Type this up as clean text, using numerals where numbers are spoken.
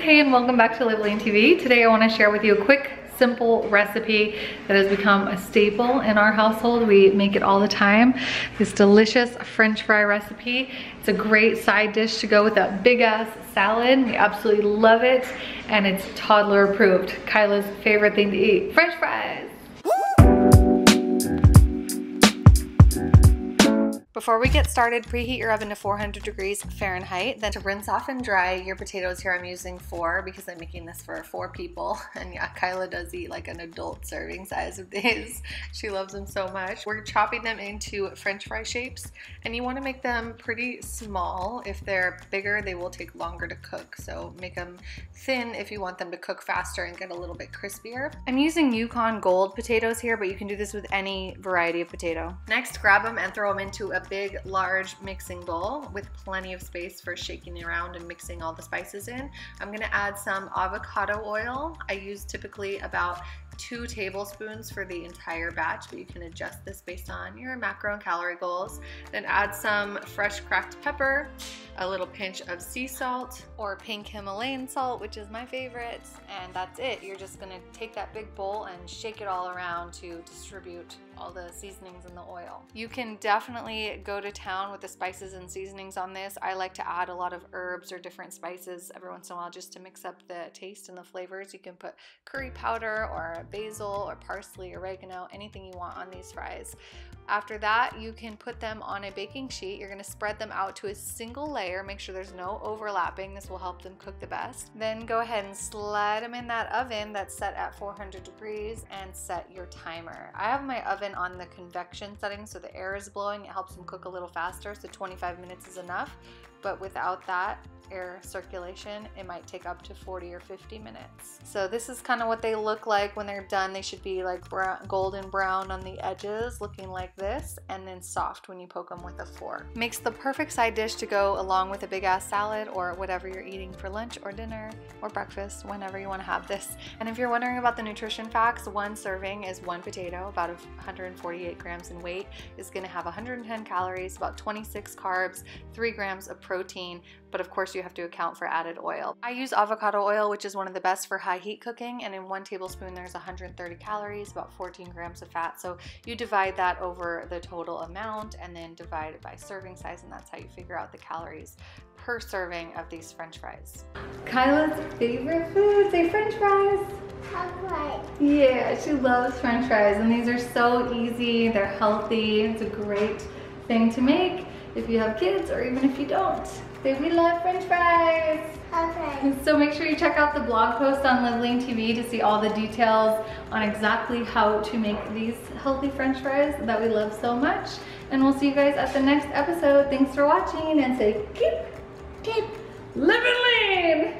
Hey, and welcome back to LiveLeanTV. Today I want to share with you a quick, simple recipe that has become a staple in our household. We make it all the time. This delicious French fry recipe. It's a great side dish to go with that big ass salad. We absolutely love it, and it's toddler approved. Kyla's favorite thing to eat, French fries. Before we get started, preheat your oven to 400 degrees Fahrenheit. Then to rinse off and dry your potatoes. Here I'm using 4 because I'm making this for 4 people. And yeah, Kyla does eat like an adult serving size of these. She loves them so much. We're chopping them into French fry shapes, and you want to make them pretty small. If they're bigger, they will take longer to cook. So make them thin if you want them to cook faster and get a little bit crispier. I'm using Yukon Gold potatoes here, but you can do this with any variety of potato. Next, grab them and throw them into a big, large mixing bowl with plenty of space for shaking around and mixing all the spices in. I'm gonna add some avocado oil. I use typically about 2 tablespoons for the entire batch, but you can adjust this based on your macro and calorie goals. Then add some fresh cracked pepper, a little pinch of sea salt or pink Himalayan salt, which is my favorite, and that's it. You're just gonna take that big bowl and shake it all around to distribute all the seasonings in the oil. You can definitely go to town with the spices and seasonings on this. I like to add a lot of herbs or different spices every once in a while just to mix up the taste and the flavors. You can put curry powder or basil or parsley, oregano, anything you want on these fries. After that, you can put them on a baking sheet. You're gonna spread them out to a single layer. Make sure there's no overlapping. This will help them cook the best. Then go ahead and slide them in that oven that's set at 400 degrees and set your timer. I have my oven on the convection setting, so the air is blowing. It helps them cook a little faster, so 25 minutes is enough. But without that air circulation, it might take up to 40 or 50 minutes. So this is kind of what they look like when they're done. They should be like golden brown on the edges, looking like this, and then soft when you poke them with a fork. Makes the perfect side dish to go along with a big ass salad or whatever you're eating for lunch or dinner or breakfast, whenever you want to have this. And if you're wondering about the nutrition facts, 1 serving is 1 potato, about 148 grams in weight, is going to have 110 calories, about 26 carbs, 3 grams of protein, but of course you have to account for added oil. I use avocado oil, which is one of the best for high heat cooking, and in 1 tablespoon there's 130 calories, about 14 grams of fat. So you divide that over the total amount and then divide it by serving size, and that's how you figure out the calories per serving of these French fries. Kyla's favorite food, say French fries. French. Yeah, she loves French fries, and these are so easy, they're healthy. It's a great thing to make if you have kids or even if you don't. Say, we love French fries. Okay. So make sure you check out the blog post on LiveLeanTV to see all the details on exactly how to make these healthy French fries that we love so much. And we'll see you guys at the next episode. Thanks for watching, and say keep living lean.